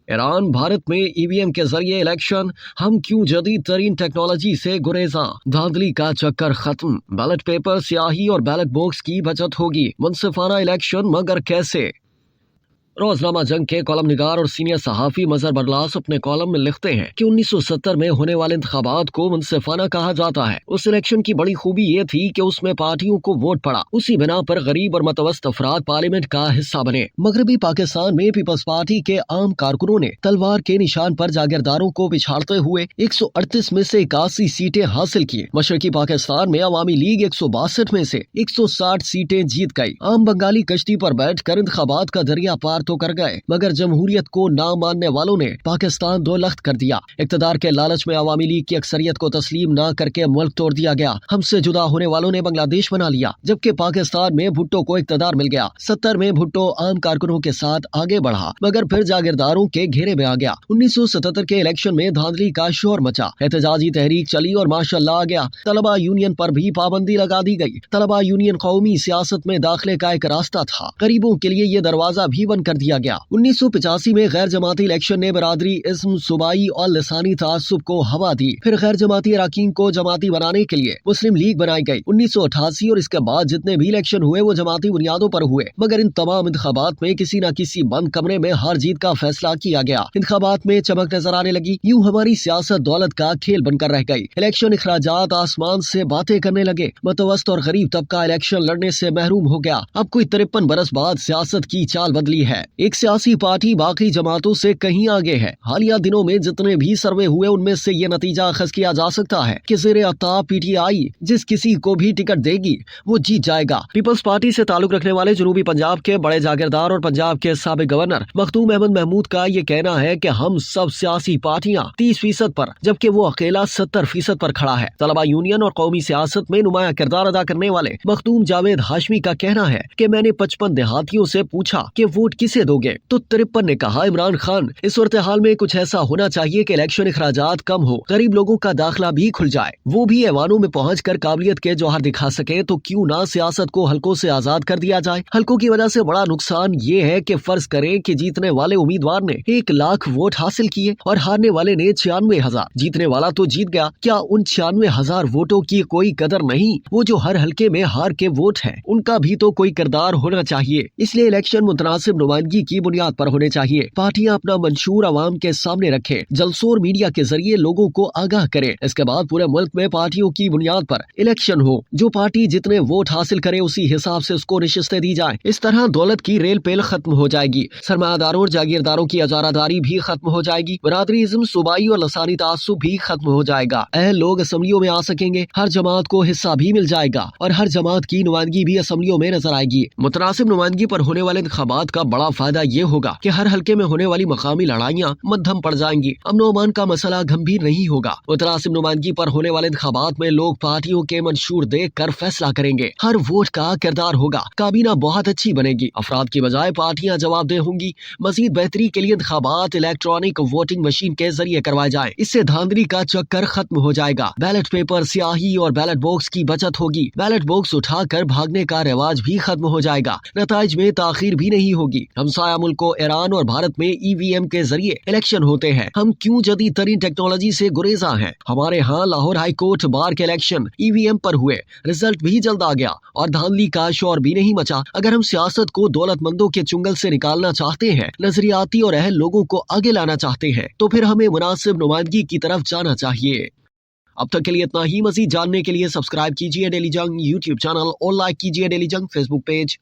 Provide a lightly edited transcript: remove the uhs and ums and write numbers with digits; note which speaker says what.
Speaker 1: Iran Bharat में EVM के जरिए इलेक्शन, हम क्यों जदीद तरीन टेक्नोलॉजी से गुरेजा, धांधली का चक्कर खत्म, बैलेट पेपर, स्याही और बैलेट बॉक्स की बचत होगी, मुनसिफाना इलेक्शन मगर कैसे। रोजनामा जंग के कॉलम निगार और सीनियर सहाफी मजहर बरलास अपने कॉलम में लिखते हैं कि 1970 में होने वाले इंतखाबात को मुनसिफाना कहा जाता है। उस इलेक्शन की बड़ी खूबी ये थी कि उसमें पार्टियों को वोट पड़ा, उसी बिना पर गरीब और मतवस्त अफराद पार्लियामेंट का हिस्सा बने। मगरबी पाकिस्तान में पीपल्स पार्टी के आम कारकुनों ने तलवार के निशान पर जागीरदारों को पिछाड़ते हुए 138 में से 81 सीटें हासिल की। मशरकी पाकिस्तान में अवामी लीग 162 में से 160 सीटें जीत गई। आम बंगाली कश्ती पर बैठ कर इंतखाबात का दरिया पार तो कर गए, मगर जमहूरियत को ना मानने वालों ने पाकिस्तान दो लख्त कर दिया। इक्तदार के लालच में अवामी लीग की अक्सरियत को तस्लीम ना करके मुल्क तोड़ दिया गया। हमसे जुदा होने वालों ने बांग्लादेश बना लिया, जबकि पाकिस्तान में भुट्टो को इक्तदार मिल गया। 70 में भुट्टो आम कारकुनों के साथ आगे बढ़ा, मगर फिर जागीरदारों के घेरे में आ गया। 1977 के इलेक्शन में धांधली का शोर मचा, एहतजाजी तहरीक चली और माशाअल्लाह आ गया। तलबा यूनियन पर भी पाबंदी लगा दी गई। तलबा यूनियन कौमी सियासत में दाखिले का एक रास्ता था, गरीबों के लिए ये दरवाजा भी बंद कर दिया गया। 1985 में गैर जमाती इलेक्शन ने बरादरी, इस्म, सूबाई और लसानी तासुब को हवा दी। फिर गैर जमाती अराकीन को जमाती बनाने के लिए मुस्लिम लीग बनाई गई। 1988 और इसके बाद जितने भी इलेक्शन हुए वो जमाती बुनियादों पर हुए, मगर इन तमाम इंतखाबात में किसी न किसी बंद कमरे में हार जीत का फैसला किया गया। इंतखाबात में चमक नजर आने लगी, यूं हमारी सियासत दौलत का खेल बनकर रह गई। इलेक्शन अखराजात आसमान से बातें करने लगे, मतवस्त और गरीब तबका इलेक्शन लड़ने से महरूम हो गया। अब कोई 53 बरस बाद सियासत की चाल बदली है। एक सियासी पार्टी बाकी जमातों से कहीं आगे है। हालिया दिनों में जितने भी सर्वे हुए उनमें से ये नतीजा अखज़ किया जा सकता है कि ज़ेरे अताब पीटीआई जिस किसी को भी टिकट देगी वो जीत जाएगा। पीपल्स पार्टी से ताल्लुक रखने वाले जनूबी पंजाब के बड़े जागीरदार और पंजाब के साबिक गवर्नर मखदूम अहमद महमूद का ये कहना है कि हम सब सियासी पार्टियां 30% पर, जबकि वो अकेला 70% पर खड़ा है। तलबा यूनियन और कौमी सियासत में नुमाया किरदार अदा करने वाले मखदूम जावेद हाशमी का कहना है कि मैंने 55 देहातियों से पूछा कि वोट किसे दोगे, तो 53 ने कहा इमरान खान। इस सूरत हाल में कुछ ऐसा होना चाहिए कि इलेक्शन अखराजात कम हो, गरीब लोगों का दाखिला भी खुल जाए, वो भी ऐवानों में पहुंचकर काबिलियत के जौहर दिखा सके। तो क्यों ना सियासत को हल्कों से आजाद कर दिया जाए। हल्कों की वजह से बड़ा नुकसान ये है कि फर्ज करें कि जीतने वाले उम्मीदवार ने 1 लाख वोट हासिल किए और हारने वाले ने 96,000। जीतने वाला तो जीत गया, क्या उन 96,000 वोटों की कोई कदर नहीं? वो जो हर हल्के में हार के वोट है, उनका भी तो कोई किरदार होना चाहिए। इसलिए इलेक्शन मुतनासिब नुमाइंदगी की बुनियाद पर होने चाहिए। पार्टियां अपना मंशूर आवाम के सामने रखें, जलसोर मीडिया के जरिए लोगों को आगाह करें। इसके बाद पूरे मुल्क में पार्टियों की बुनियाद पर इलेक्शन हो। जो पार्टी जितने वोट हासिल करे उसी हिसाब से उसको निशिस्तें दी जाए। इस तरह दौलत की रेल पेल खत्म हो जाएगी, सरमायादारों और जागीरदारों की अजारादारी भी खत्म हो जाएगी, बरादरीज़्म, सूबाई और लसानी तासुब भी खत्म हो जाएगा। अहल लोग असम्बलियों में आ सकेंगे, हर जमात को हिस्सा भी मिल जाएगा और हर जमात की नुमाइंदगी भी असम्बलियों में नजर आएगी। मुतनासिब नुमाइंदगी पर होने वाले इंतखाबात का बड़ा फायदा ये होगा कि हर हल्के में होने वाली मकामी लड़ाइयाँ मध्यम पड़ जाएंगी। अमन अमान का मसला गंभीर नहीं होगा। मुतनासिब नुमाइंदगी पर होने वाले इंतखाबात में लोग पार्टियों के मंशूर देख कर फैसला करेंगे। हर वोट का किरदार होगा, काबीना बहुत अच्छी बनेगी, अफराद की बजाय पार्टियां जवाबदेह होंगी। मजीद बेहतरी के लिए इंतखाबात इलेक्ट्रॉनिक वोटिंग मशीन के जरिए करवाए जाएं। इससे धांधली का चक्कर खत्म हो जाएगा। बैलेट पेपर, स्याही और बैलेट बॉक्स की बचत होगी। बैलेट बॉक्स उठाकर भागने का रिवाज भी खत्म हो जाएगा। नताइज में ताखीर भी नहीं होगी। हमसाया मुल्कों ईरान और भारत में ईवीएम के जरिए इलेक्शन होते हैं। हम क्यों जदीद तरीन टेक्नोलॉजी से गुरेजा हैं। हमारे यहाँ लाहौर हाई कोर्ट बार के इलेक्शन ईवीएम पर हुए, रिजल्ट भी जल्द आ गया और धांधली का शोर भी नहीं मचा। अगर हम सियासत को दौलतमंदों के चुंगल से निकालना चाहते हैं, नजरियाती और अहल लोगों को आगे लाना चाहते हैं, तो फिर हमें मुनासिब नुमाइंदगी की तरफ जाना चाहिए। अब तक के लिए इतना ही। मजीद जानने के लिए सब्सक्राइब कीजिए डेली जंग यूट्यूब चैनल और लाइक कीजिए डेली जंग फेसबुक पेज।